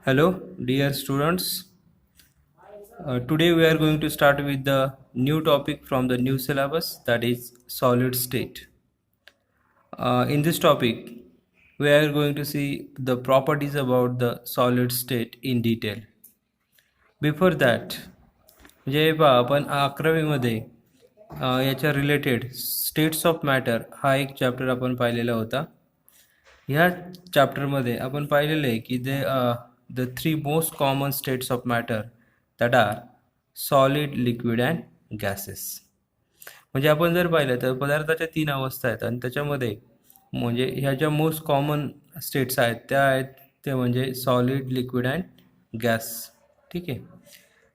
Hello, dear students. Today we are going to start with the new topic from the new syllabus, that is solid state. In this topic, we are going to see the properties about the solid state in detail. Before that, म्हणजे पहा आपण 11वीमध्ये याच्या related states of matter हा एक chapter आपण पाहिलेला होता. ह्या चॅप्टरमध्ये आपण पाहिलेलं आहे की the three most common states of matter that are solid, liquid and gases. म्हणजे आपण जर पाहिलं तर पदार्थाच्या तीन अवस्था आहेत आणि त्याच्यामध्ये म्हणजे ह्या ज्या मोस्ट कॉमन स्टेट्स आहेत त्या आहेत ते म्हणजे सॉलिड, लिक्विड अँड गॅस. ठीक आहे.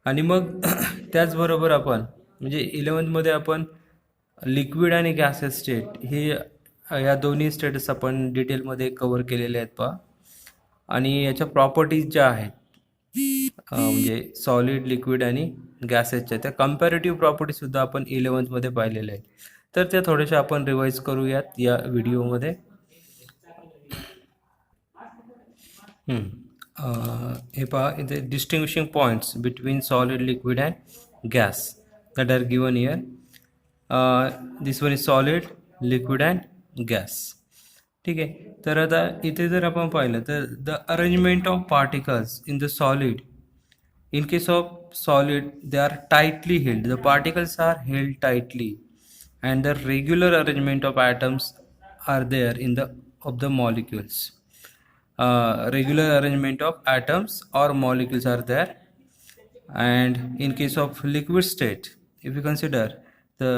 आणि मग त्याचबरोबर आपण म्हणजे 11मध्ये आपण लिक्विड आणि गॅसेस स्टेट हे या दोन्ही स्टेटस आपण डिटेलमध्ये कव्हर केलेले आहेत पहा. आणि याच्या प्रॉपर्टीज ज्या आहेत म्हणजे सॉलिड, लिक्विड आणि गॅसेसच्या त्या कम्पॅरेटिव्ह प्रॉपर्टीसुद्धा आपण 11मध्ये पाहिलेल्या आहेत. तर त्या थोड्याशा आपण रिवाईज करूयात या व्हिडिओमध्ये. हे पहा इथे distinguishing points between solid, liquid and gas that are given here. This one is solid, liquid and gas. ठीक आहे. तर आता इथे जर आपण पाहिलं तर the arrangement of particles in the solid, in case of solid they are tightly held, the particles are held tightly, and the regular arrangement of atoms are there in the of the molecules. Regular arrangement of atoms or molecules are there. And in case of liquid state, if you consider, the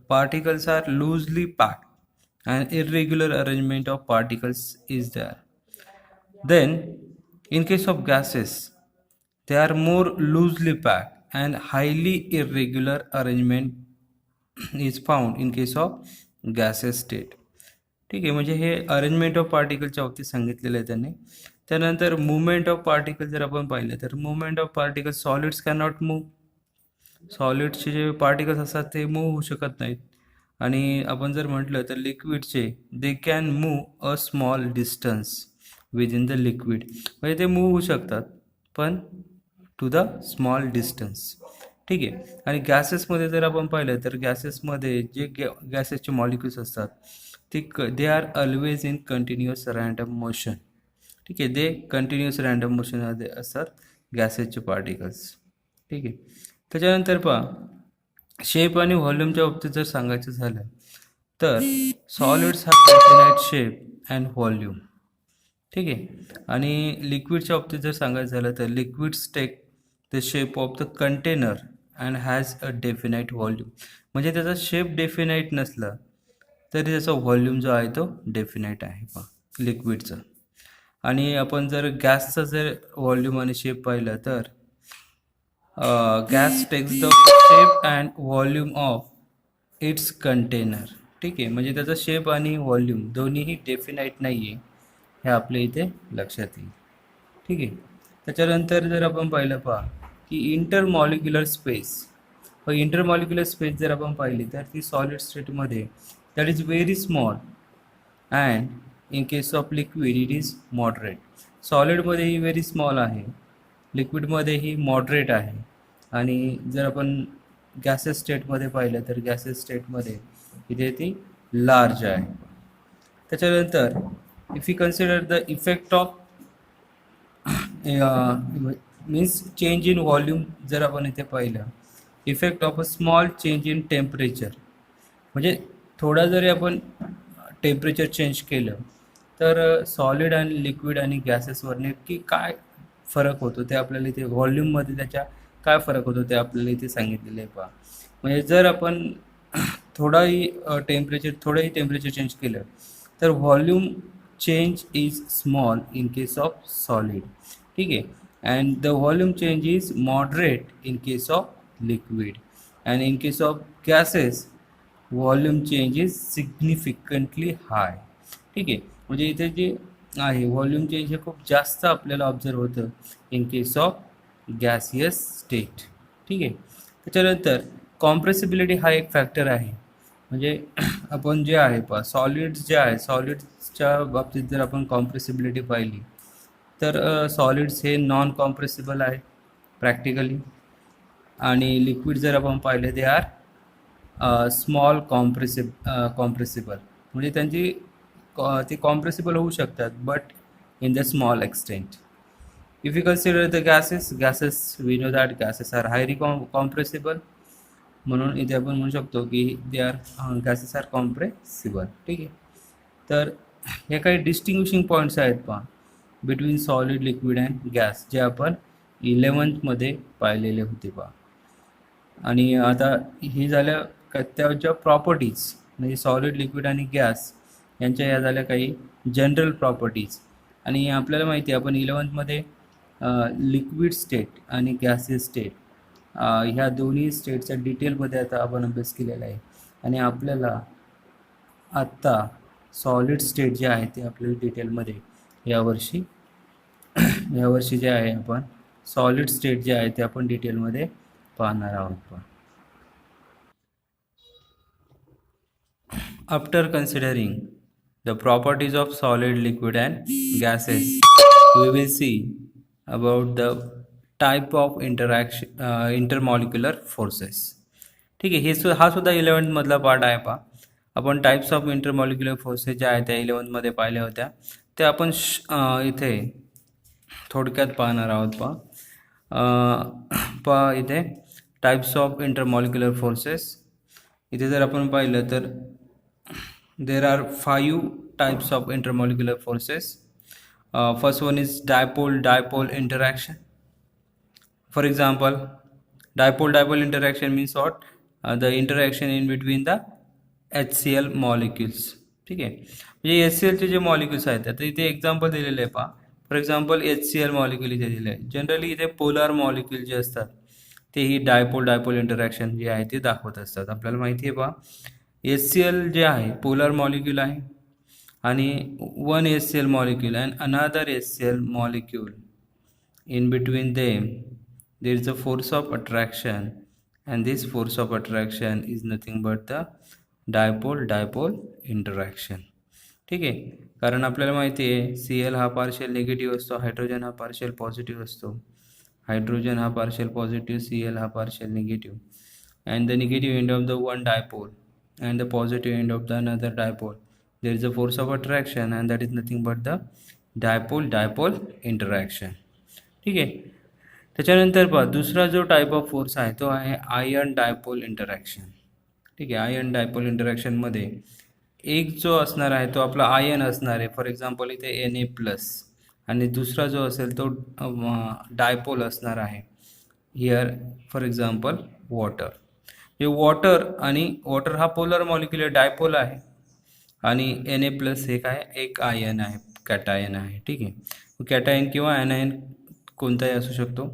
particles are loosely packed and irregular arrangement of particles is there. Then in case of gases, they are more loosely packed and highly irregular arrangement is found in case of gaseous state. ठीक आहे. म्हणजे हे arrangement of पार्टिकलच्या बाबतीत सांगितलेलं आहे त्यांनी. त्यानंतर movement of particle जर आपण पाहिलं तर movement of particle, solids can not move. सॉलिड्सचे जे पार्टिकल्स असतात ते मूव्ह होऊ शकत नाहीत. आणि आपण जर म्हटलं तर लिक्विडचे they can move a small distance within the liquid. म्हणजे ते मूव्ह होऊ शकतात पण टू द स्मॉल डिस्टन्स. ठीक आहे. आणि गॅसेसमध्ये जर आपण पाहिलं तर गॅसेसमध्ये जे गॅसेसचे मॉलिक्युल्स असतात they are always in continuous random motion. ठीक आहे. दे कंटिन्युअस रँडम मोशनमध्ये असतात गॅसेसचे पार्टिकल्स. ठीक आहे. त्याच्यानंतर पहा शेप आणि व्हॉल्यूमच्या बाबतीत जर सांगायचं झालं तर solids have definite shape and volume. ठीक आहे. आणि लिक्विडच्या बाबतीत जर सांगायचं झालं तर liquids take the shape of the container and has a definite volume. म्हणजे त्याचा शेप डेफिनाइट नसला तरी त्याचा व्हॉल्यूम जो आहे तो डेफिनाइट आहे पहा लिक्विडचा. आणि आपण जर गॅसचा जर व्हॉल्यूम आणि शेप पाहिलं तर gas takes the shape and volume of its container. ठीक आहे. म्हणजे त्याचा शेप आणि व्हॉल्यूम दोन्हीही डेफिनाइट नाही आहे हे आपल्या इथे लक्षात येईल. ठीक आहे. त्याच्यानंतर जर आपण पाहिलं पहा की इंटरमॉलिक्युलर स्पेस जर आपण पाहिली तर ती सॉलिड स्टेटमध्ये that is very small and in case of liquid it is moderate. सॉलिडमध्येही व्हेरी स्मॉल आहे, लिक्विडमध्येही मॉडरेट आहे. आणि जर आपण गॅसेस स्टेटमध्ये पाहिलं तर गॅसेस स्टेटमध्ये इथे ती लार्ज आहे. त्याच्यानंतर if you consider the effect of means change in volume, जर आपण इथे पाहिलं effect of a small change in temperature, म्हणजे थोडा जरी आपण टेम्परेचर चेंज केलं तर सॉलिड आणि लिक्विड आणि गॅसेसवर नक्की काय फरक होतो ते आपल्याला इथे व्हॉल्यूममध्ये त्याच्या काय फरक होतो ते आपल्याला इथे सांगितलेलं आहे पहा. म्हणजे जर आपण थोडंही टेम्परेचर चेंज केलं तर volume change is small in case of solid. ठीक आहे. and the volume change is moderate in case of liquid, and in case of gases volume change is significantly high. ठीक आहे. म्हणजे इथे जे आहे व्हॉल्यूम चेंज हे खूप जास्त आपल्याला ऑब्झर्व होतं in case of gaseous state. ठीक आहे. त्याच्यानंतर कॉम्प्रेसिबिलिटी हा एक फॅक्टर आहे. म्हणजे आपण जे आहे पहा सॉलिड्स जे आहे सॉलिड्सच्या बाबतीत जर आपण कॉम्प्रेसिबिलिटी पाहिली तर सॉलिड्स हे नॉन कॉम्प्रेसिबल आहे प्रॅक्टिकली, आणि लिक्विड जर आपण पाहिले ते आर स्मॉल कॉम्प्रेसिबल, म्हणजे त्यांची ते कॉम्प्रेसिबल होऊ शकतात but in the small extent. If you consider the gases we know that gases are highly compressible, म्हणून इथे आपण म्हणू शकतो की they are gases are compressible. ठीक आहे. तर हे काही डिस्टिंग्विशिंग पॉईंट्स आहेत पहा between solid, liquid and gas, जे आपण 11th पाहिलेले होते पहा. आणि आता हे झाल्या त्याच्या प्रॉपर्टीज, म्हणजे सॉलिड, लिक्विड आणि गॅस यांच्या या झाल्या काही जनरल प्रॉपर्टीज. आणि आपल्याला माहिती आहे आपण 11th लिक्विड स्टेट आणि गॅसियस स्टेट ह्या दोन्ही स्टेटचा डिटेलमध्ये आता आपण अभ्यास केलेला आहे. आणि आपल्याला आत्ता सॉलिड स्टेट जे आहे ते आपल्याला डिटेलमध्ये यावर्षी जे आहे आपण सॉलिड स्टेट जे आहे ते आपण डिटेलमध्ये पाहणार आहोत. After considering the properties of solid, liquid and gases, we will see about the type of intermolecular forces. ठीक आहे. हा सुद्धा 11th पार्ट आहे पहा. आपण टाइप्स ऑफ इंटरमॉलिक्युलर फोर्सेस ज्या आहेत त्या 11th पाहिल्या होत्या, ते आपण इथे थोडक्यात पाहणार आहोत पहा इथे टाइप्स ऑफ इंटरमॉलिक्युलर फोर्सेस. इथे जर आपण पाहिलं तर there are 5 types of intermolecular forces. First one is dipole interaction. For example, dipole interaction means what? The interaction in between the HCl molecules. ठीक आहे. म्हणजे HCl चे जे मॉलिक्युल्स आहेत आता इथे एक्झाम्पल दिलेले आहे पहा. फॉर एक्झाम्पल HCl मॉलिक्युल इथे दिले आहे. जनरली इथे पोलार मॉलिक्युल जे असतात ते ही डायपोल इंटरॅक्शन जे आहे ते दाखवत असतात. आपल्याला माहिती आहे पहा HCl जे आहे पोलर मॉलिक्यूल आहे, आणि one HCl molecule and another HCl molecule, in between them there is a force of attraction, and this force of attraction is nothing but the dipole interaction. ठीक आहे. कारण आपल्याला माहिती आहे Cl हा पार्शियल निगेटिव्ह असतो, हायड्रोजन हा partial positive असतो. हायड्रोजन हा पार्शियल पॉझिटिव्ह, Cl हा partial negative, and the negative end of the one dipole and the positive end of the another dipole, there is a force of attraction and that is nothing but the dipole interaction. ठीक आहे. त्याच्यानंतर पहा दुसरा जो type of force आहे तो आहे ion dipole interaction. ठीक आहे. आयन डायपोल इंटरॅक्शनमध्ये एक जो असणार आहे तो आपला आयन असणार आहे. फॉर एक्झाम्पल इथे Na+, आणि दुसरा जो असेल तो डायपोल असणार आहे. Here for example water. हे वॉटर हा पोलर मॉलिक्युलर डायपोल आहे, आणि Na+ हे काय एक आयन आहे, कॅटायन आहे. ठीक आहे. कॅटायन किंवा ॲनायन कोणताही असू शकतो.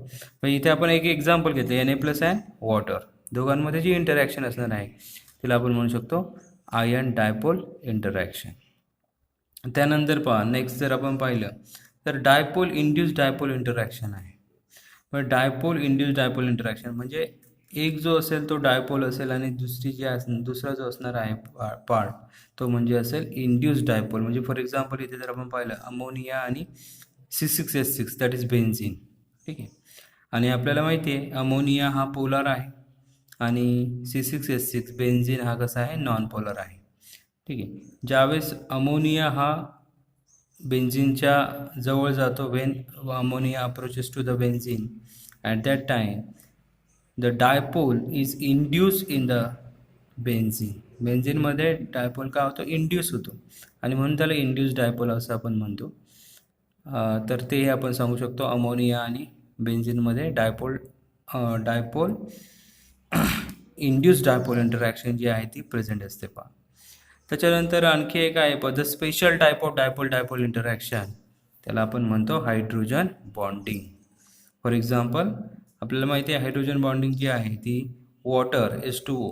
पण इथे आपण एक एक्झाम्पल घेतले Na+ अँड वॉटर, दोघांमध्ये जी इंटरॅक्शन असणार आहे तिला आपण म्हणू शकतो आयन डायपोल इंटरॅक्शन. त्यानंतर पहा नेक्स्ट जर आपण पाहिलं तर डायपोल इंड्यूस डायपोल इंटरॅक्शन आहे. पण डायपोल इंड्यूस डायपोल इंटरॅक्शन म्हणजे एक जो असेल तो डायपोल असेल आणि दुसरा जो असणार आहे पार्ट तो म्हणजे असेल इंड्यूस डायपोल. म्हणजे फॉर एक्झाम्पल इथे जर आपण पाहिलं अमोनिया आणि C6H6 दॅट इज बेन्झिन. ठीक आहे. आणि आपल्याला माहिती आहे अमोनिया हा पोलर आहे आणि C6H6 बेन्झिन हा कसा आहे नॉन पोलर आहे. ठीक आहे. ज्यावेळेस अमोनिया हा बेन्झिनच्या जवळ जातो, when ammonia approaches to the benzene, at that time the dipole is induced in the benzene. बेन्झिनमध्ये डायपोल काय होतो इंड्यूस होतो, आणि म्हणून त्याला इंड्यूस डायपोल असं आपण म्हणतो. तर ते आपण सांगू शकतो अमोनिया आणि बेन्झिनमध्ये डायपोल इंड्यूस डायपोल इंटरॅक्शन जी आहे ती प्रेझेंट असते पहा. त्याच्यानंतर आणखी एक आहे the special type of dipole interaction, त्याला आपण म्हणतो हायड्रोजन बॉन्डिंग. फॉर एक्झाम्पल आपल्याला माहिती आहे हायड्रोजन बॉन्डिंग जी आहे ती वॉटर H2O,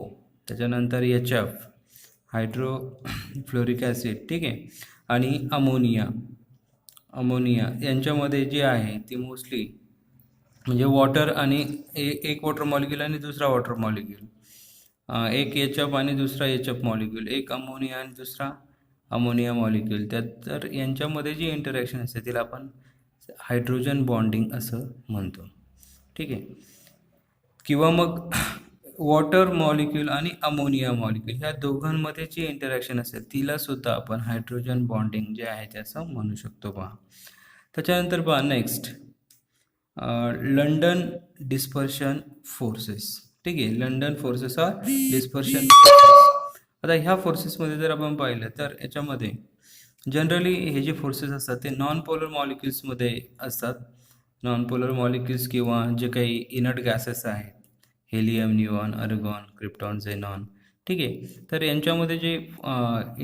त्याच्यानंतर HF हायड्रोफ्लोरिक ॲसिड, ठीक आहे, आणि अमोनिया यांच्यामध्ये जी आहे ती मोस्टली म्हणजे वॉटर आणि एक वॉटर मॉलिक्यूल आणि दुसरा वॉटर मॉलिक्यूल, एक HF आणि दुसरा HF मॉलिक्यूल, एक अमोनिया आणि दुसरा अमोनिया मॉलिक्यूल, त्यात तर यांच्यामध्ये जी इंटरॅक्शन असते तिला आपण हायड्रोजन बॉन्डिंग असं म्हणतो. ठीक आहे. किंवा मग वॉटर मॉलिक्यूल आणि अमोनिया मॉलिक्यूल ह्या दोघांमध्ये जी इंटरॅक्शन असेल तिला सुद्धा आपण हायड्रोजन बॉन्डिंग जे आहे ते असं म्हणू शकतो पहा. त्याच्यानंतर पहा नेक्स्ट लंडन डिस्पर्शन फोर्सेस. ठीक आहे, London forces are dispersion forces. आता ह्या फोर्सेसमध्ये जर आपण पाहिलं तर याच्यामध्ये जनरली हे जे फोर्सेस असतात ते नॉन पोलर मॉलिक्युल्समध्ये असतात. नॉन पोलर मॉलिक्युल्स किंवा जे काही इनर्ट गॅसेस आहेत, हेलियम, न्यूऑन, अर्गॉन, क्रिप्टॉन, झेनॉन. ठीक आहे, तर यांच्यामध्ये जे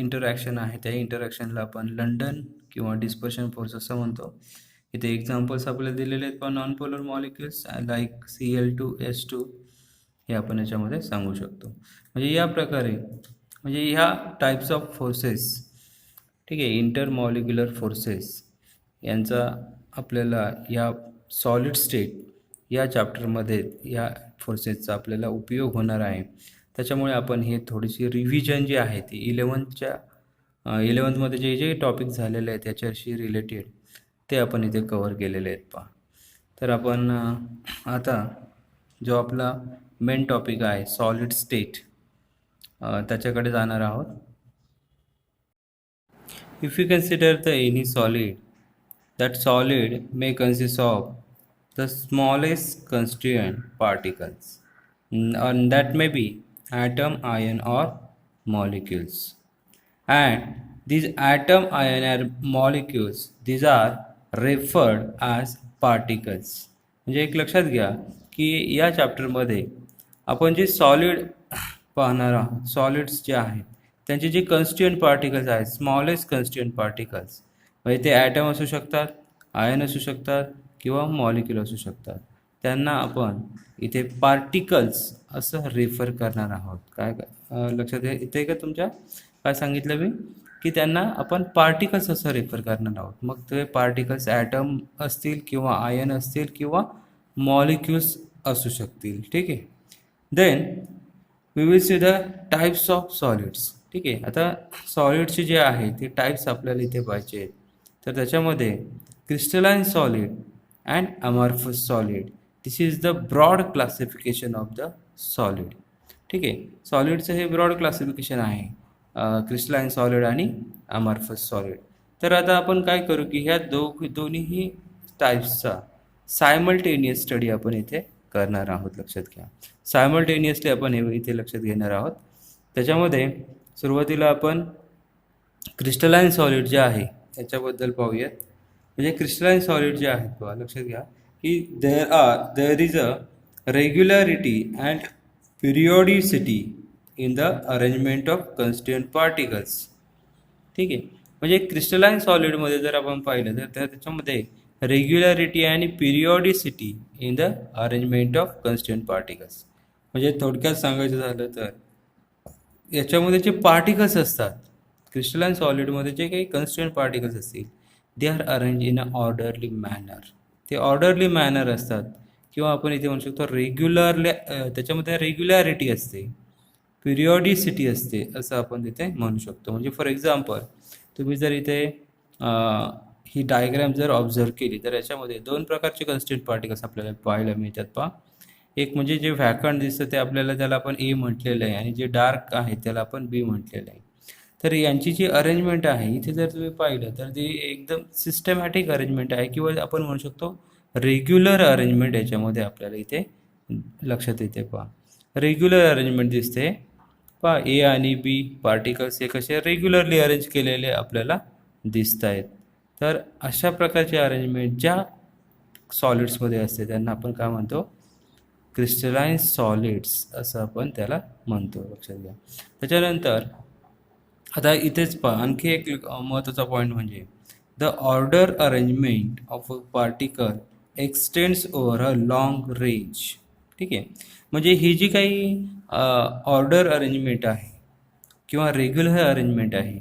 इंटरॅक्शन आहे त्या इंटरॅक्शनला आपण लंडन किंवा डिस्पर्शन फोर्स असं म्हणतो. इथे एक्झाम्पल्स आपल्याला दिलेले आहेत पण non polar molecules like Cl2S2 हे आपण याच्यामध्ये सांगू शकतो. म्हणजे या प्रकारे म्हणजे ह्या टाईप्स ऑफ फोर्सेस, ठीक आहे, इंटरमॉलिक्युलर फोर्सेस यांचा आपल्याला या सॉलिड स्टेट या चॅप्टरमध्ये या फोर्सेसचा आपल्याला उपयोग होणार आहे. त्याच्यामुळे आपण हे थोडीशी रिव्हिजन जी आहे ती 11मध्ये जे जे टॉपिक झालेले आहेत त्याच्याशी रिलेटेड ते आपण इथे कवर केलेले आहेत पहा. तर आपण आता जो आपला मेन टॉपिक आहे सॉलिड स्टेट त्याच्याकडे जाणार आहोत. If we consider the any solid, that solid may consist of the smallest constituent particles, and that may be atom, ion, or molecules. And these atom, ion, or molecules, these are referred as particles. म्हणजे एक लक्षात घ्या की या चॅप्टरमध्ये आपण जे solid पाहणार आहोत, सॉलिड्स जे आहेत त्यांचे जे कन्स्टिट्युएंट पार्टिकल्स आहेत, स्मॉलेस्ट कन्स्टिट्युएंट पार्टिकल्स, म्हणजे ते ॲटम असू शकतात, आयन असू शकतात किंवा मॉलिक्यूल असू शकतात, त्यांना आपण इथे पार्टिकल्स असं रेफर करणार आहोत. काय लक्षात इथे का तुमच्या काय सांगितलं मी की त्यांना आपण पार्टिकल्स असं रेफर करणार आहोत. मग ते पार्टिकल्स ॲटम असतील किंवा आयन असतील किंवा मॉलिक्युल्स असू शकतील. ठीक आहे. Then we will see the types of solids. ठीक आहे, आता सॉलिडचे जे आहे ते टाईप्स आपल्याला इथे पाहिजे आहेत. तर त्याच्यामध्ये crystalline solid and amorphous solid, this is the broad classification of the solid. ठीक आहे, सॉलिडचं हे ब्रॉड क्लासिफिकेशन आहे, क्रिस्टलाइन सॉलिड आणि अमॉर्फस सॉलिड. तर आता आपण काय करू की ह्या दोन्हीही टाईप्सचा सायमल्टेनियस स्टडी आपण इथे करणार आहोत. लक्षात घ्या, सायमल्टेनियसली आपण हे इथे लक्षात घेणार आहोत. त्याच्यामध्ये सुरुवातीला आपण क्रिस्टलाइन सॉलिड जे आहे याच्याबद्दल पाहूयात. म्हणजे क्रिस्टलाइन सॉलिड जे आहेत बघा, लक्षात घ्या की there is a regularity and periodicity in the arrangement of constituent particles. ठीक आहे, म्हणजे क्रिस्टलाइन सॉलिडमध्ये जर आपण पाहिलं तर त्याच्यामध्ये रेग्युलॅरिटी आणि periodicity in the arrangement of constituent particles. म्हणजे थोडक्यात सांगायचं झालं तर याच्यामध्ये जे पार्टिकल्स असतात क्रिस्टलाइन सॉलिडमध्ये, जे काही कन्स्टिट्युएंट पार्टिकल्स असतील, they are arrange in a orderly manner. ते ऑर्डरली मॅनर असतात किंवा आपण इथे म्हणू शकतो रेग्युलरली, त्याच्यामध्ये रेग्युलॅरिटी असते, पिरियॉडिसिटी असते असं आपण तिथे म्हणू शकतो. म्हणजे फॉर एक्झाम्पल तुम्ही जर इथे ही डायग्राम जर ऑब्झर्व केली तर याच्यामध्ये दोन प्रकारचे कन्स्टिट्युएंट पार्टिकल्स आपल्याला पाहायला मिळतात पहा. एक म्हणजे जे व्हॅकंट दिसतं ते आपल्याला त्याला आपण ए म्हटलेलं आहे आणि जे डार्क आहे त्याला आपण बी म्हटलेलं आहे. तर यांची जी अरेंजमेंट आहे इथे जर तुम्ही पाहिलं तर ती एकदम सिस्टमॅटिक अरेंजमेंट आहे किंवा आपण म्हणू शकतो रेग्युलर अरेंजमेंट याच्यामध्ये आपल्याला इथे लक्षात येते पहा. रेग्युलर अरेंजमेंट दिसते पहा, ए आणि बी पार्टिकल्स हे कसे रेग्युलरली अरेंज केलेले आपल्याला दिसत आहेत. तर अशा प्रकारचे अरेंजमेंट ज्या सॉलिड्समध्ये असते त्यांना आपण काय म्हणतो, क्रिस्टलाइन सॉलिड्स असं आपण त्याला म्हणतो. लक्षात घ्या. त्याच्यानंतर आता इथेच पहा आणखी एक महत्त्वाचा पॉईंट म्हणजे the order arrangement of a particle x tends over a long range. ठीक आहे, म्हणजे ही जी काही ऑर्डर अरेंजमेंट आहे किंवा रेग्युलर अरेंजमेंट आहे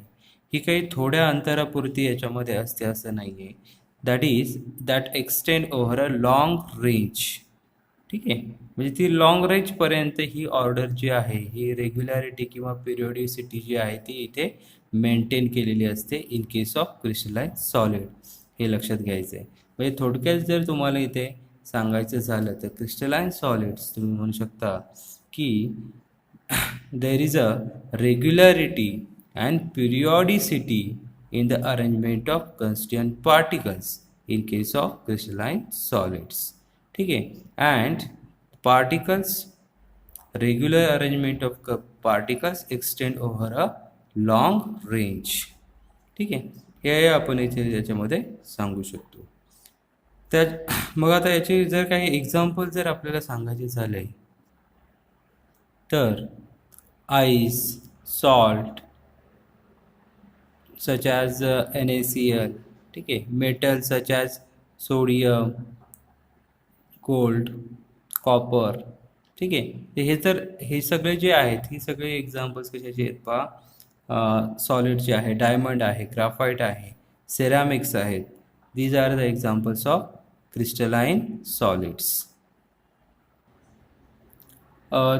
ही काही थोड्या अंतरापुरती याच्यामध्ये असते असं नाही आहे. That is that extend over a long range. ठीक आहे, म्हणजे ती लॉंग रेंजपर्यंत ही ऑर्डर जी आहे ही रेग्युलॅरिटी किंवा पिरियॉडिसिटी जी आहे ती इथे मेंटेन केलेली असते in case of crystalline solid. हे लक्षात घ्यायचं आहे. म्हणजे थोडक्यात जर तुम्हाला इथे सांगायचं झालं तर क्रिस्टलाइन सॉलिड्स तुम्ही म्हणू शकता की there is a regularity and periodicity in the arrangement of constituent particles in case of crystalline solids. ठीक है, and particles regular arrangement of particles extend over a long range. ठीक आहे, हे आपण इथे याच्यामध्ये सांगू शकतो. त्या मग आता याचे जर काही एक्झाम्पल जर आपल्याला सांगायचे झाले तर ice, salt such as NaCl, ठीक आहे, metal such as sodium, gold, copper, ठीक आहे. तर हे सगळे जे आहेत ही सगळे एक्झाम्पल्स कशाचे आहेत पहा, सॉलिडचे आहे, डायमंड आहे, ग्राफाईट आहे, सेरामिक्स आहेत. These are the examples of crystalline solids.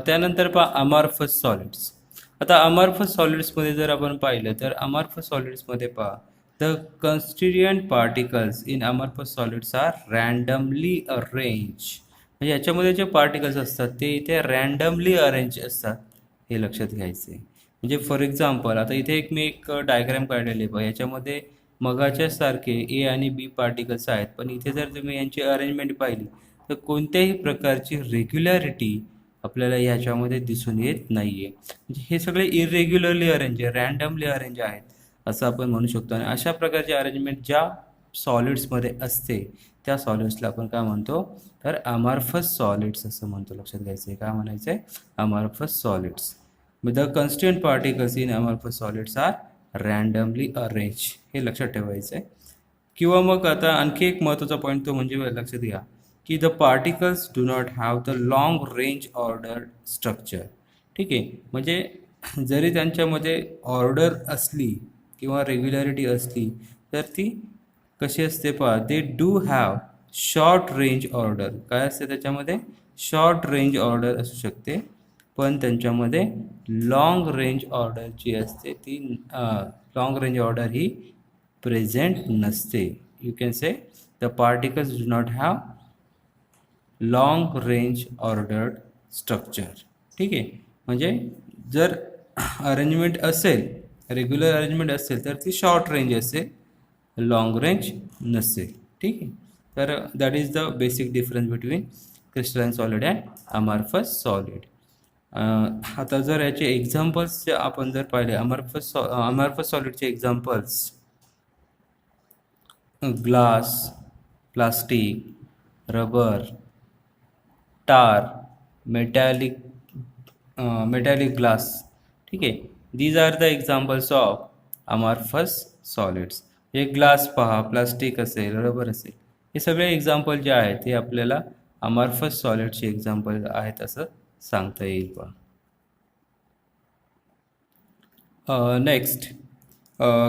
त्यानंतर पहा अमॉर्फस सॉलिड्स. आता अमॉर्फस सॉलिड्समध्ये जर आपण पाहिलं तर अमॉर्फस सॉलिड्समध्ये पहा the constituent particles in amorphous solids are randomly arrange. म्हणजे याच्यामध्ये जे पार्टिकल्स असतात ते इथे रँडमली अरेंज असतात, हे लक्षात घ्यायचे. म्हणजे फॉर एक्झाम्पल आता इथे मी एक डायग्राम काढलेली आहे. याच्यामध्ये मगाच्या सारखे ए आणि बी पार्टिकल्स आहेत, पण इथे जर तुम्ही यांची अरेंजमेंट पाहिली तर कोणत्याही प्रकारची रेग्युलॅरिटी आपल्याला ह्याच्यामध्ये दिसून येत नाही आहे. म्हणजे हे सगळे इरेग्युलरली अरेंज आहे, रँडमली अरेंज आहेत असं आपण म्हणू शकतो. आणि अशा प्रकारची अरेंजमेंट ज्या सॉलिड्समध्ये असते त्या सॉलिड्सला आपण काय म्हणतो तर अमॉर्फस सॉलिड्स असं म्हणतो. लक्षात घ्यायचं आहे, काय म्हणायचं आहे, amorphous solids. The constituent particles in amorphous solids are randomly arrange, हे लक्षात ठेवायचं आहे. किंवा मग आता आणखी एक महत्त्वाचा पॉईंट तो म्हणजे लक्षात घ्या की the particles do not have the long range order structure. ठीक आहे, म्हणजे जरी त्यांच्यामध्ये ऑर्डर असली किंवा रेग्युलॅरिटी असली तर ती कशी असते पहा, they do have short range order. काय असते त्याच्यामध्ये, शॉर्ट रेंज ऑर्डर असू शकते, पण त्यांच्यामध्ये लॉंग रेंज ऑर्डर जी असते ती लॉंग रेंज ऑर्डर ही प्रेझेंट नसते. You can say the particles do not have long range ordered structure. ठीक आहे, म्हणजे जर अरेंजमेंट असेल, रेग्युलर अरेंजमेंट असेल तर ती शॉर्ट रेंज असेल, लॉंग रेंज नसेल. ठीक आहे, तर that is the basic difference between crystalline solid and amorphous solid. आता जर याचे एक्झाम्पल्स आपण जर पाहिले अमॉर्फस सॉलिडचे examples glass, plastic, rubber, tar, metallic glass. ठीक आहे, these are the examples of amorphous solids. हे ग्लास पहा, प्लास्टिक असेल, रबर असेल, हे सगळे एक्झाम्पल जे आहेत हे आपल्याला अमॉर्फस सॉलिड्सचे एक्झाम्पल आहेत असं सांगता येईल पहा. Next,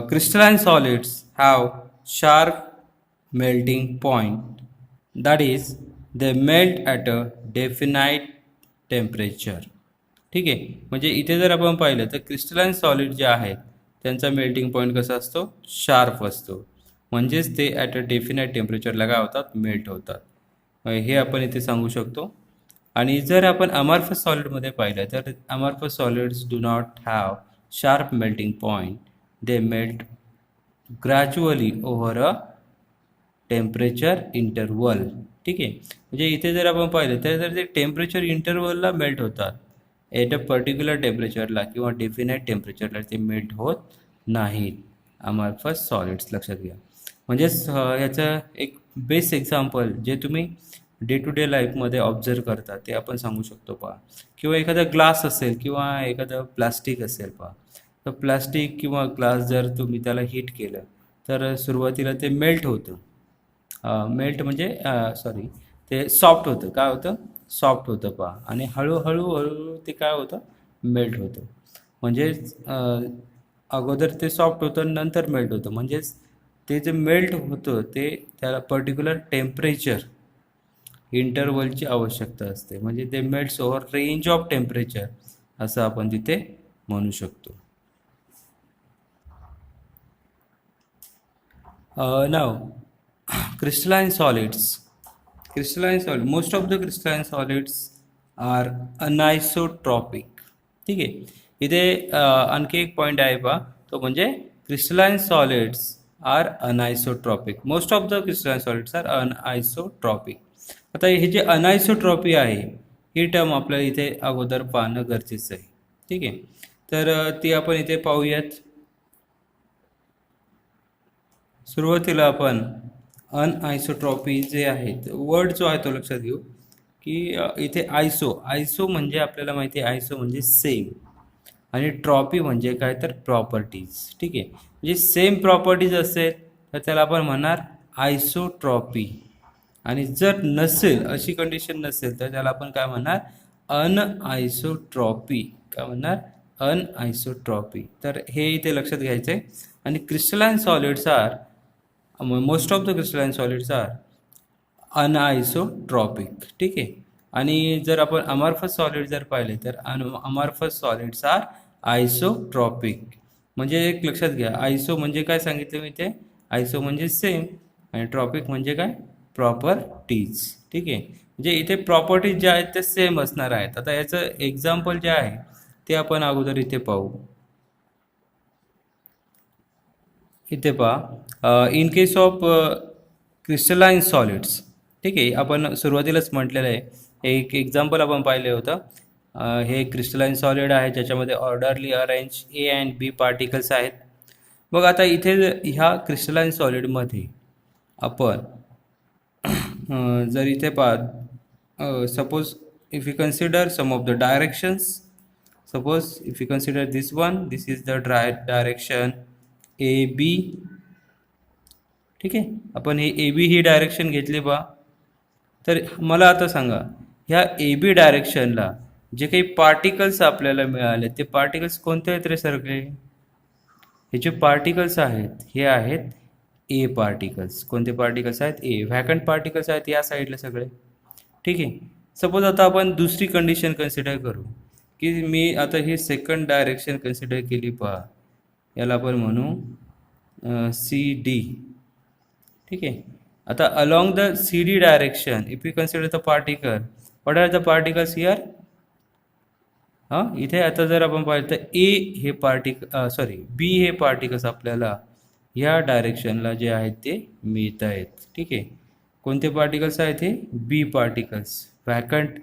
crystalline solids have sharp melting point, that is they melt at a definite temperature. ठीक आहे, म्हणजे इथे जर आपण पाहिलं तर क्रिस्टलाइन सॉलिड जे आहेत त्यांचा मेल्टिंग पॉईंट कसा असतो, शार्प असतो. म्हणजेच ते ॲट अ डेफिनाईट टेम्परेचरला काय होतात, मेल्ट होतात. हे आपण इथे सांगू शकतो. आणि जर आपण अमॉर्फस सॉलिडमध्ये पाहिलं तर amorphous solids do not have sharp melting point, they melt gradually over a temperature interval. ठीक आहे, म्हणजे इथे जर आपण पाहिलं तर ते टेम्परेचर इंटरवलला मेल्ट होतात, एट अ पर्टिक्युलर टेम्परेचरला किंवा डेफिनाईट टेम्परेचरला ते मेल्ट होत नाहीत अमॉर्फस सॉलिड्स. लक्षात घ्या. म्हणजेच याचं एक बेस्ट एक्झाम्पल जे तुम्ही डे टू डे लाईफमध्ये ऑब्झर्व करता ते आपण सांगू शकतो पहा. किंवा एखादा ग्लास असेल किंवा एखादं प्लास्टिक असेल पहा, तर प्लास्टिक किंवा ग्लास जर तुम्ही त्याला हीट केलं तर सुरुवातीला ते मेल्ट होतं. मेल्ट म्हणजे सॉरी, ते सॉफ्ट होतं. काय होतं, सॉफ्ट होतं पहा. आणि हळूहळू ते काय होतं, मेल्ट होतं. म्हणजेच अगोदर ते सॉफ्ट होतं, नंतर मेल्ट होतं. म्हणजेच ते जे मेल्ट होतं ते त्याला पर्टिक्युलर टेम्परेचर इंटरवलची आवश्यकता असते. म्हणजे ते melts over range of temperature असं आपण तिथे म्हणू शकतो. नाव crystalline solids. Crystalline solid. Most of the crystalline solids are anisotropic. ठीक आहे. इथे आणखी एक पॉईंट आहे पहा, तो म्हणजे crystalline solids are anisotropic. Most of the crystalline solids are anisotropic. आता हे जे अनायसोट्रॉपी आहे ही टर्म आपल्याला इथे अगोदर पाहणं गरजेचं आहे. ठीक आहे. तर ती आपण इथे पाहूयात. सुरुवातीला आपण अनआयसोट्रॉपी जे आहेत वर्ड जो आहे तो लक्षात घेऊ की इथे आयसो म्हणजे आपल्याला माहिती आहे आयसो म्हणजे सेम आणि ट्रॉपी म्हणजे काय तर प्रॉपर्टीज. ठीक आहे. म्हणजे सेम प्रॉपर्टीज असेल तर त्याला आपण म्हणणार आयसोट्रॉपी, आणि जर नसेल अशी कंडिशन नसेल तर त्याला आपण काय म्हणणार अनआयसोट्रॉपी. काय म्हणणार अनआयसोट्रॉपी. तर हे इथे लक्षात घ्यायचं आहे. आणि crystalline solids are most of the crystalline solids are anisotropic. ठीक आहे. आणि जर आपण अमॉर्फस सॉलिड जर पाहिले तर अमॉर्फस सॉलिड्स आर आयसोट्रॉपिक. म्हणजे एक लक्षात घ्या, आयसो म्हणजे काय सांगितलं मी ते, आयसो म्हणजे सेम आणि ट्रॉपिक म्हणजे काय प्रॉपर्टीज. ठीक आहे. म्हणजे इथे प्रॉपर्टीज ज्या आहेत त्या सेम असणार आहेत. आता याचं एक्झाम्पल जे आहे ते आपण अगोदर इथे पाहू. इथे पहा, in case of crystalline solids. ठीक आहे. आपण सुरुवातीलाच म्हटलेलं आहे, एक एक्झाम्पल आपण पाहिले होतं. हे क्रिस्टलाइन सॉलिड आहे ज्याच्यामध्ये orderly arrange A and B particles आहेत. बघ आता इथे ह्या क्रिस्टलाइन सॉलिडमध्ये आपण जर इथे पहा, suppose if you consider some of the directions, suppose if you consider this one, this is the direction A B. ठीक आहे. आपण हे ए बी ही डायरेक्शन घेतली बा. तर मला आता सांगा, ह्या ए बी डायरेक्शनला जे काही पार्टिकल्स आपल्याला मिळाले ते पार्टिकल्स कोणते आहेत रे सगळे? हे जे पार्टिकल्स आहेत हे आहेत ए पार्टिकल्स. कोणते पार्टिकल्स आहेत? ए. व्हॅकंट पार्टिकल्स आहेत या साईडला सगळे. ठीक आहे. सपोज आता आपण दुसरी कंडिशन कन्सिडर करू की मी आता ही सेकंड डायरेक्शन कन्सिडर केली पहा, याला आपण म्हणू सी डी. ठीक आहे. आता along the C D direction if you consider the particle, what are the particles here? इथे आता जर आपण पाहिलं तर ए हे बी हे पार्टिकल्स आपल्याला ह्या डायरेक्शनला जे आहेत ते मिळत आहेत. ठीक आहे. कोणते पार्टिकल्स आहेत हे? बी पार्टिकल्स. व्हॅकंट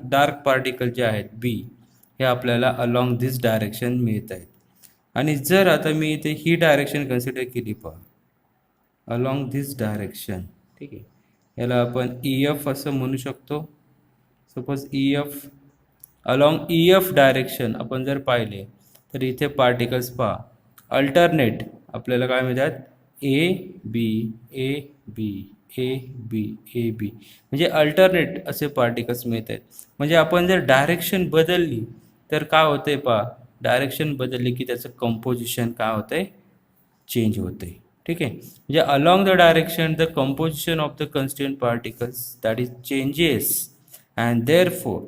डार्क पार्टिकल जे आहेत बी हे आपल्याला अलॉंग दिस डायरेक्शन मिळत आहेत. आणि जर आता मी इथे ही डायरेक्शन कन्सिडर केली पहा, अलॉंग दिस डायरेक्शन. ठीक आहे. याला आपण ई एफ असं म्हणू शकतो. Suppose E F, along E F direction आपण जर पाहिले तर इथे पार्टिकल्स पहा अल्टरनेट आपल्याला काय मिळतात? A B A B A B A B, म्हणजे अल्टरनेट असे पार्टिकल्स मिळत आहेत. म्हणजे आपण जर डायरेक्शन बदलली तर काय होतंय पहा, डायरेक्शन बदलली की त्याचं कंपोजिशन काय होतंय? चेंज होतंय. ठीक आहे. म्हणजे along the direction the composition of the constituent particles that is changes, and therefore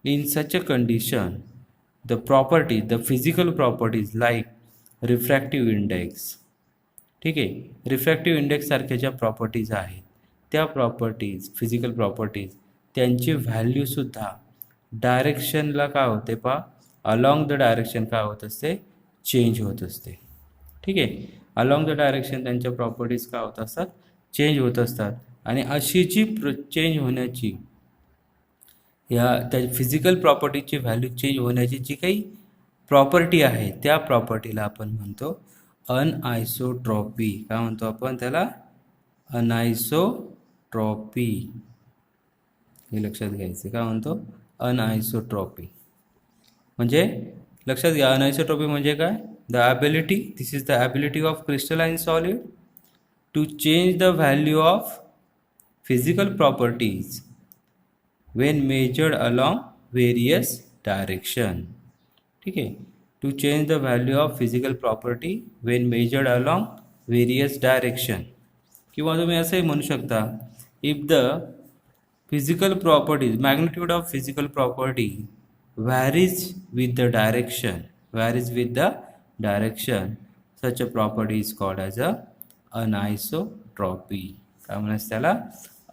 in such a condition the physical properties like refractive index. ठीक आहे. रिफ्रॅक्टिव्ह इंडेक्स सारख्या ज्या प्रॉपर्टीज आहेत त्या प्रॉपर्टीज, फिजिकल प्रॉपर्टीज, त्यांची व्हॅल्यूसुद्धा डायरेक्शनला काय होते पहा, अलॉंग द डायरेक्शन काय होत असते? चेंज होत असते. ठीक आहे. अलॉंग द डायरेक्शन त्यांच्या प्रॉपर्टीज काय होत असतात? चेंज होत असतात. आणि अशी जी चेंज होण्याची त्या फिजिकल प्रॉपर्टीची व्हॅल्यू चेंज होण्याची जी काही प्रॉपर्टी आहे त्या प्रॉपर्टीला आपण म्हणतो अनआयसोट्रॉपी. काय म्हणतो आपण त्याला? अनआयसोट्रॉपी. हे लक्षात घ्यायचं. काय म्हणतो? अनआयसोट्रॉपी. म्हणजे लक्षात घ्या, अनआयसोट्रॉपी म्हणजे काय? The ability, this is the ability of crystalline solid to change the value of physical properties when measured along various direction. ठीक आहे. to change the value of physical property when measured along various direction. किंवा तुम्ही असंही म्हणू शकता, if the physical properties, magnitude of physical property varies with the direction, such a property is called as a anisotropy. अनायसोट्रॉपी. काय म्हणायचं त्याला?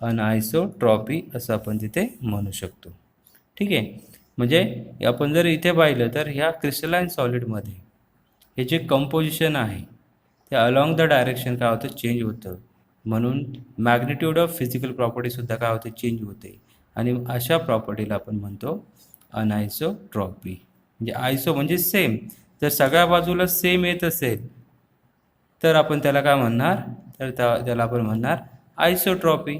अनायसोट्रॉपी असं आपण तिथे म्हणू शकतो. ठीक आहे. म्हणजे आपण जर इथे पाहिलं तर ह्या क्रिस्टलाइन सॉलिडमध्ये हे जे कंपोजिशन आहे ते अलॉंग द डायरेक्शन काय होतं? चेंज होतं. म्हणून मॅग्निट्यूड ऑफ फिजिकल प्रॉपर्टीसुद्धा काय होते? चेंज होते. आणि अशा प्रॉपर्टीला आपण म्हणतो अनायसोट्रॉपी. म्हणजे आयसो म्हणजे सेम. जर सगळ्या बाजूला सेम येत असेल तर आपण त्याला काय म्हणणार? तर त्याला आपण म्हणणार आयसोट्रॉपी.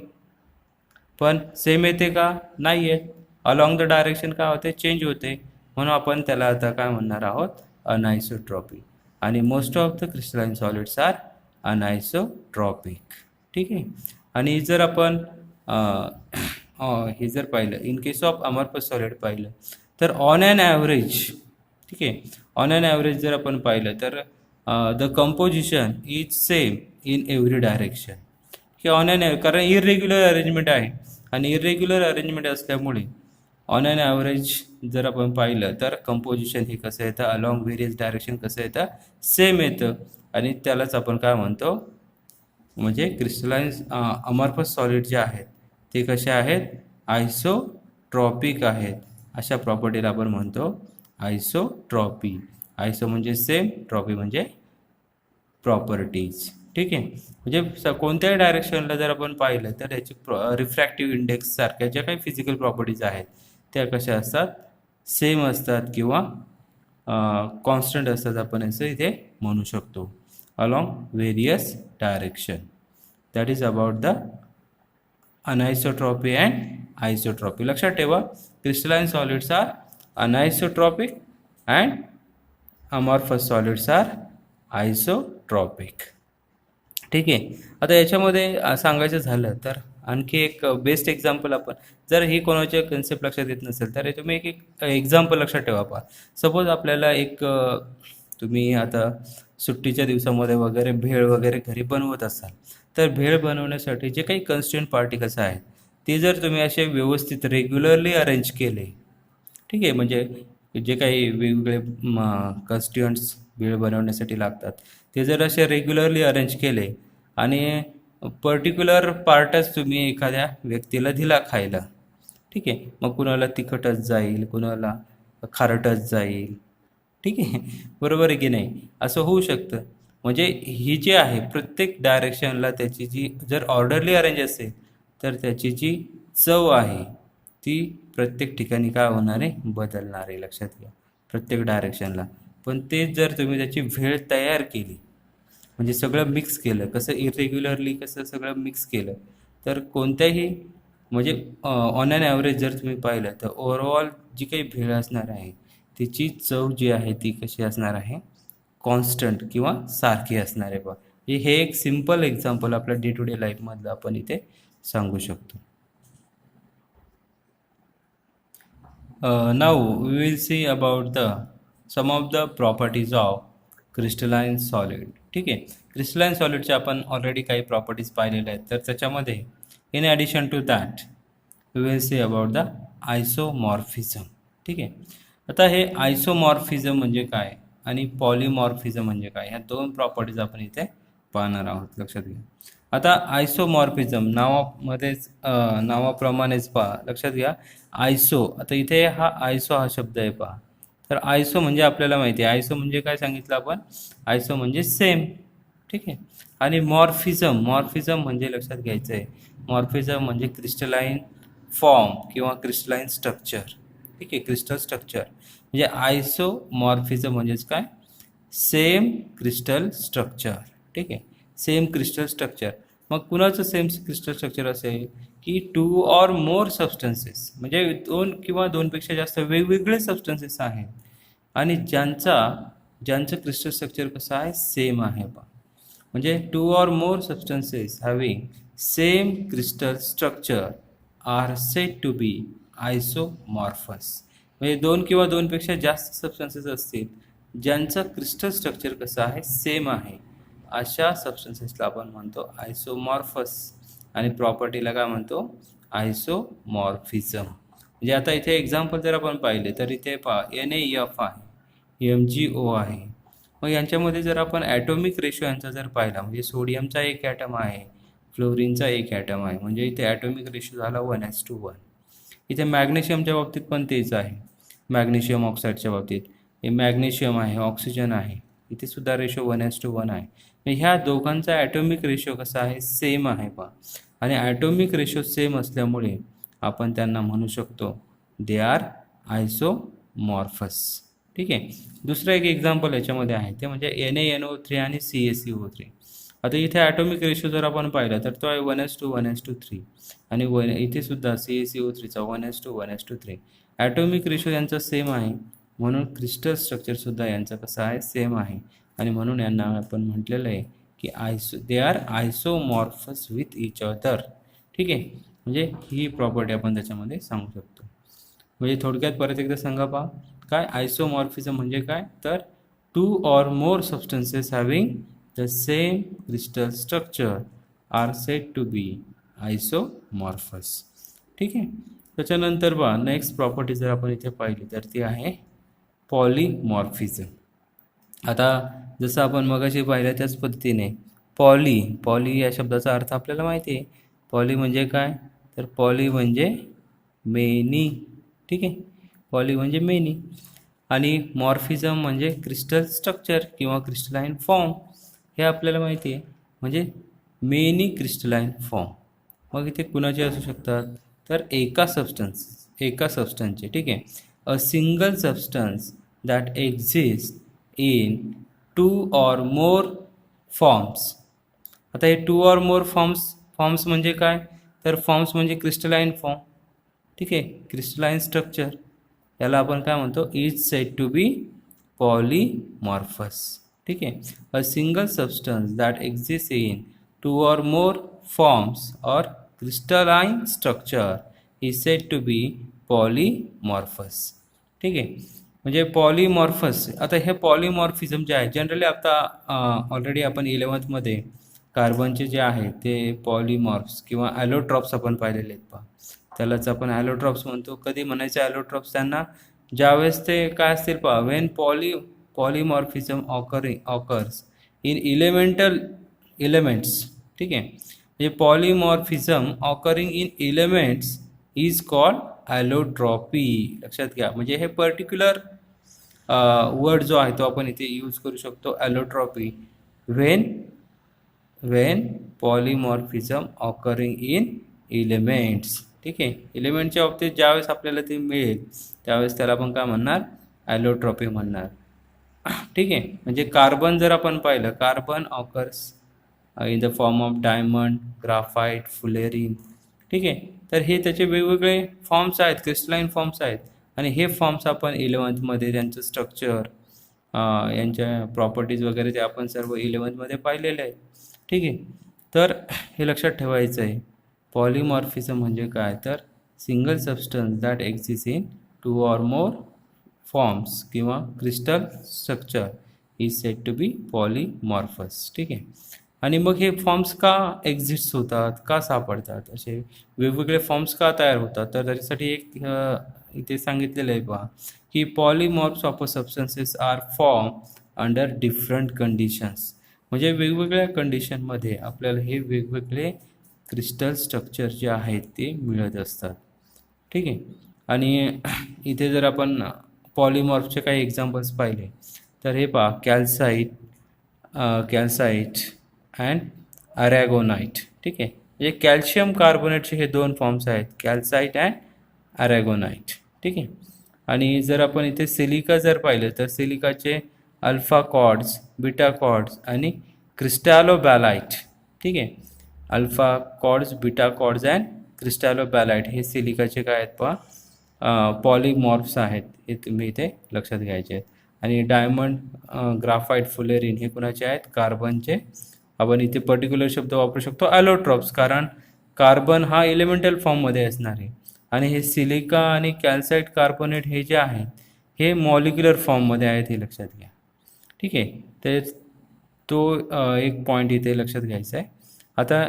पण सेम येते का? नाही येत. अलॉंग द डायरेक्शन काय होते? चेंज होते. म्हणून आपण त्याला आता काय म्हणणार आहोत? अनायसोट्रॉपी. आणि most of the crystalline solids are anisotropic. ठीक आहे. आणि जर आपण हे जर पाहिलं in case of amorphous solid पाहिलं तर ऑन ॲन ॲव्हरेज, ठीक आहे, ऑन ॲन ॲव्हरेज जर आपण पाहिलं तर the composition is same in every direction. की ऑन ॲन कारण इरेग्युलर अरेंजमेंट आहे आणि इरेग्युलर अरेंजमेंट असल्यामुळे ऑन ॲन ॲव्हरेज जर आपण पाहिलं तर कंपोजिशन हे कसं येतं? अलॉंग व्हेरियस डायरेक्शन कसं येतं? सेम येतं. आणि त्यालाच आपण काय म्हणतो? म्हणजे क्रिस्टलाइन अमॉर्फस सॉलिड जे आहेत ते कसे आहेत? आयसोट्रॉपिक आहेत. अशा प्रॉपर्टीला आपण म्हणतो आयसोट्रॉपी. आयसो म्हणजे सेम, ट्रॉपी म्हणजे प्रॉपर्टीज. ठीक आहे. म्हणजे कोणत्याही डायरेक्शनला जर आपण पाहिलं तर याची रिफ्रॅक्टिव्ह इंडेक्स सारख्या ज्या काही फिजिकल प्रॉपर्टीज आहेत त्या कशा असतात? सेम असतात किंवा कॉन्स्टंट असतात, आपण असं इथे म्हणू शकतो. Along various direction. That is about the anisotropy and isotropy. लक्षात ठेवा, crystalline solids are anisotropic and amorphous solids are isotropic. ठीक आहे. आता याच्यामध्ये सांगायचं झालं तर आणखी एक बेस्ट एक्झाम्पल आपण, जर ही कोणाच्या कन्सेप्ट लक्षात येत नसेल तर तुम्ही एक एक्झाम्पल लक्षात ठेवा. पहा, सपोज आपल्याला एक तुम्ही आता सुट्टीच्या दिवसामध्ये वगैरे भेळ वगैरे घरी बनवत असाल तर भेळ बनवण्यासाठी जे काही कन्स्टिट्युएंट पार्टिकल्स आहेत ते जर तुम्ही असे व्यवस्थित रेग्युलरली अरेंज केले, ठीक आहे, म्हणजे जे काही वेगवेगळे कन्स्टिट्युएंट्स भेळ बनवण्यासाठी लागतात ते जर असे रेग्युलरली अरेंज केले आणि पर्टिक्युलर पार्टच तुम्ही एखाद्या व्यक्तीला दिला खायला, ठीक आहे, मग कुणाला तिखटच जाईल, कुणाला खारटच जाईल. ठीक आहे, बरोबर आहे की नाही? असं होऊ शकतं. म्हणजे ही जी आहे प्रत्येक डायरेक्शनला त्याची जी जर ऑर्डरली अरेंज असेल तर त्याची जी चव आहे ती प्रत्येक ठिकाणी काय होणार आहे? बदलणार आहे. लक्षात घ्या, प्रत्येक डायरेक्शनला. पण तेच जर तुम्ही त्याची भेळ तयार केली, म्हणजे सगळं मिक्स केलं, कसं इरेग्युलरली कसं सगळं मिक्स केलं, तर कोणत्याही म्हणजे ऑन ॲन ॲव्हरेज जर तुम्ही पाहिलं तर ओव्हरऑल जी काही भेळ असणार आहे तिची चव जी आहे ती कशी असणार आहे? कॉन्स्टंट किंवा सारखी असणार आहे. बघा, हे एक सिम्पल एक्झाम्पल आपल्या डे टू डे लाईफमधलं आपण इथे सांगू शकतो. Now we will see about the some of the properties of crystalline solid. ठीक आहे, क्रिस्टलाइन सॉलिडचे आपण ऑलरेडी काही प्रॉपर्टीज पाहिलेल्या आहेत. तर त्याच्यामध्ये in addition to that we will see about the isomorphism. ठीक आहे. आता हे आयसोमॉर्फिझम म्हणजे काय आणि पॉलिमॉर्फिझम म्हणजे काय, ह्या दोन प्रॉपर्टीज आपण इथे पाहणार आहोत. लक्षात घ्या. आता आयसोमॉर्फिझम नावामध्येच नावाप्रमाणेच पहा, लक्षात घ्या. आयसो, आता इथे हा आयसो हा शब्द आहे पहा. तर आयसो म्हणजे आपल्याला माहिती आहे, आयसो म्हणजे काय सांगितलं आपण? आयसो म्हणजे सेम. ठीक आहे. आणि मॉर्फिझम, मॉर्फिझम म्हणजे लक्षात घ्यायचं आहे, मॉर्फिझम म्हणजे क्रिस्टलाइन फॉर्म किंवा क्रिस्टलाइन स्ट्रक्चर. ठीक आहे, क्रिस्टल स्ट्रक्चर म्हणजे आयसोमॉर्फिझम म्हणजेच काय? Same crystal structure. ठीक आहे, सेम क्रिस्टल स्ट्रक्चर. मग कुणाचं सेम क्रिस्टल स्ट्रक्चर असेल की टू ऑर मोर सबस्टन्सेस, म्हणजे दोन किंवा दोनपेक्षा जास्त वेगवेगळे सबस्टन्सेस आहेत आणि ज्यांचं क्रिस्टल स्ट्रक्चर कसं आहे? सेम आहे. पहा, म्हणजे two or more substances having same crystal structure are said to be isomorphous. म्हणजे दोन किंवा दोनपेक्षा जास्त सबस्टन्सेस असतील ज्यांचं क्रिस्टल स्ट्रक्चर कसं आहे? सेम आहे, अशा सबस्टन्सेसला आपण म्हणतो आयसोमॉर्फस. आणि प्रॉपर्टीला काय म्हणतो? आयसोमॉर्फिझम. म्हणजे आता इथे एक्झाम्पल जर आपण पाहिले तर इथे पहा, NaF आहे, MgO आहे. मग यांच्यामध्ये जर आपण ॲटॉमिक रेशो यांचा जर पाहिला, म्हणजे सोडियमचा एक ॲटम आहे फ्लोरीनचा एक ॲटम आहे, म्हणजे इथे ॲटॉमिक रेशो झाला 1:1. इथे मॅग्नेशियमच्या बाबतीत पण तेच आहे. मॅग्नेशियम ऑक्साईडच्या बाबतीत हे मॅग्नेशियम आहे, ऑक्सिजन आहे, इथे सुद्धा रेशो 1:1 आहे. ह्या दोघांचा ॲटॉमिक रेशो कसा आहे, सेम आहे पहा. आणि ॲटॉमिक रेशो सेम असल्यामुळे आपण त्यांना म्हणू शकतो दे आर आयसोमॉर्फस. ठीक आहे. दुसरं एक एक्झाम्पल याच्यामध्ये आहे ते म्हणजे NaNO3 आणि CaCO3. आता इथे ॲटॉमिक रेशो जर आपण पाहिला तर तो आहे 1:1:3 आणि इथे सुद्धा CaCO3चा 1:1:3. ॲटॉमिक रेशो यांचा सेम आहे म्हणून क्रिस्टल स्ट्रक्चरसुद्धा यांचा कसा आहे, सेम आहे. आणि म्हणून यांना आपण म्हटलेलं आहे की they are isomorphous with each other. ठीक आहे. म्हणजे ही प्रॉपर्टी आपण त्याच्यामध्ये सांगू शकतो. म्हणजे थोडक्यात परत एकदा सांगा पहा, काय आयसोमॉर्फिझम म्हणजे काय, तर 2 or more substances having the same crystal structure are said to be isomorphous. ठीक आहे. त्याच्यानंतर पहा नेक्स्ट प्रॉपर्टी जर आपण इथे पाहिली तर ती आहे पॉलीमॉर्फिझम. आता जसं आपण मगाशी पाहिलं त्याच पद्धतीने पॉली या शब्दाचा अर्थ आपल्याला माहिती आहे. पॉली म्हणजे काय, तर पॉली म्हणजे मेनी. ठीक आहे. पॉली म्हणजे मेनी आणि मॉर्फिझम म्हणजे क्रिस्टल स्ट्रक्चर किंवा क्रिस्टलाइन फॉर्म, हे आपल्याला माहिती आहे. म्हणजे मेनी क्रिस्टलाइन फॉर्म. मग इथे कुणाचे असू शकतात, तर एका सबस्टन्सचे. ठीक आहे. A single substance that exist in 2 or more forms. आता हे 2 or more फॉर्म्स म्हणजे काय, तर फॉर्म्स म्हणजे क्रिस्टलाइन फॉर्म. ठीक आहे. क्रिस्टलाइन स्ट्रक्चर याला आपण काय म्हणतो, is said to be polymorphous. ठीक आहे. A single substance that exist in 2 or more forms or crystalline structure is said to be polymorphous. ठीक आहे. म्हणजे पॉलीमॉर्फस. आता हे पॉलीमॉर्फिझम जे आहे जनरली आता ऑलरेडी आपण 11th कार्बनचे जे आहे ते पॉलीमॉर्फ्स किंवा ॲलोट्रॉप्स आपण पाहिलेले आहेत पहा. त्यालाच आपण ॲलोट्रॉप्स म्हणतो. कधी म्हणायचं ॲलोट्रॉप्स त्यांना, ज्यावेळेस ते काय असतील पहा, when polymorphism occurs in elemental elements. ठीक आहे. म्हणजे polymorphism occurring in elements is called allotropy. लक्षात घ्या. म्हणजे हे पर्टिक्युलर वर्ड जो आहे तो आपण इथे यूज करू शकतो, allotropy, when polymorphism occurring in elements. ठीक आहे. एलिमेंटच्या बाबतीत ज्यावेळेस आपल्याला ते मिळेल त्यावेळेस त्याला आपण काय म्हणणार, ॲलोट्रॉपी म्हणणार. ठीक आहे. म्हणजे कार्बन जर आपण पाहिलं, carbon occurs in the form of diamond, graphite, fullerene. ठीक आहे. तर हे त्याचे वेगवेगळे फॉर्म्स आहेत, क्रिस्टलाइन फॉर्म्स आहेत. आणि हे फॉर्म्स आपण 11th त्यांचं स्ट्रक्चर, यांच्या प्रॉपर्टीज वगैरे ते आपण सर्व 11th पाहिलेले आहेत. ठीक आहे. तर हे लक्षात ठेवायचं आहे. पॉलीमॉर्फिझम म्हणजे काय, तर single substance that exist in 2 or more forms किंवा crystal structure is said to be polymorphous. ठीक आहे. आणि मग हे फॉर्म्स का एक्झिस्ट होतात, का सापडतात, असे वेगवेगळे फॉर्म्स का तयार होतात, तर त्याच्यासाठी एक इथे सांगितलेलं आहे पहा की polymorphs of a substances are form under different conditions. म्हणजे वेगवेगळ्या कंडिशनमध्ये आपल्याला हे वेगवेगळे क्रिस्टल स्ट्रक्चर जे आहेत ते मिळत असतात. ठीक आहे. आणि इथे जर आपण पॉलीमॉर्फचे काही एक्झाम्पल्स पाहिले तर हे पहा, कॅल्साइट अँड अरॅगोनाइट. ठीक आहे. म्हणजे कॅल्शियम कार्बोनेटचे हे 2 फॉर्म्स आहेत, कॅल्साइट अँड अरॅगोनाइट. ठीक आहे. आणि जर आपण इथे सिलिका जर पाहिलं तर सिलिकाचे अल्फा कॉर्ड्स, बीटा कॉर्ड्स आणि क्रिस्टॅलोबॅलाइट. ठीक आहे. Alpha quartz, beta quartz and cristobalite हे सिलिकाचे काय आहेत पहा, पॉलीमॉर्फ्स आहेत. हे तुम्ही इथे लक्षात घ्यायचे आहेत. आणि डायमंड, ग्राफाईट, फुलेरिन हे कुणाचे आहेत, कार्बनचे. आपण इथे पर्टिक्युलर शब्द वापरू शकतो ॲलोट्रॉप्स, कारण कार्बन हा एलिमेंटल फॉर्ममध्ये असणार आहे. आणि हे सिलिका आणि कॅल्साइट कार्बोनेट हे जे आहेत हे मॉलिक्युलर फॉर्ममध्ये आहेत, हे लक्षात घ्या. ठीक आहे. ते तो एक पॉईंट इथे लक्षात घ्यायचा आहे. आता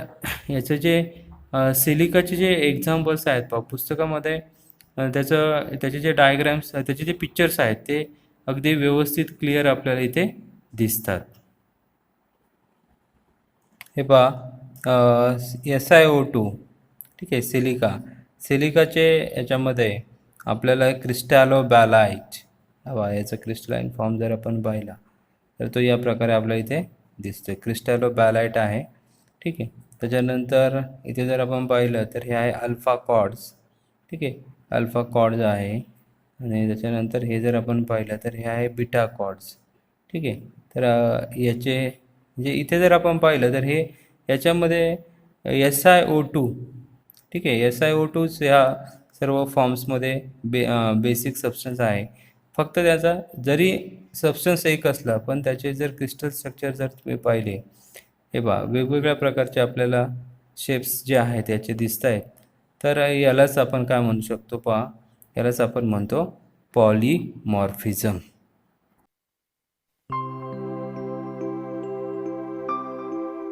याचं जे सिलिकाचे जे एक्झाम्पल्स आहेत पहा पुस्तकामध्ये, त्याचे जे डायग्रॅम्स, त्याचे जे पिक्चर्स आहेत ते अगदी व्यवस्थित क्लिअर आपल्याला इथे दिसतात. हे पहा, SiO2, ठीक आहे, सिलिकाचे याच्यामध्ये आपल्याला क्रिस्टॅलोबॅलाइट हवा, याचा क्रिस्टलाइन फॉर्म जर आपण पाहिला तर तो या प्रकारे आपल्या इथे दिसतोय, क्रिस्टॅलोबॅलाइट आहे, ठीक आहे. त्याच्यानंतर इथे जर आपण पाहिलं तर हे आहे अल्फा कॉर्ड्स, ठीक आहे, अल्फा कॉर्ड्स आहे. आणि त्याच्यानंतर हे जर आपण पाहिलं तर हे आहे बीटा कॉर्ड्स, ठीक आहे. तर याचे म्हणजे इथे जर आपण पाहिलं तर हे याच्यामध्ये SiO2, ठीक आहे, SiO2 या सर्व फॉर्म्समध्ये बेसिक सबस्टन्स आहे. फक्त त्याचा जरी सबस्टन्स एक असला पण त्याचे जर क्रिस्टल स्ट्रक्चर जर तुम्ही पाहिले, हे पहा वेगवेगळ्या प्रकारचे आपल्याला शेप्स जे आहेत याचे दिसत आहेत. तर यालाच आपण काय म्हणू शकतो पहा, यालाच आपण म्हणतो पॉलिमॉर्फिझम.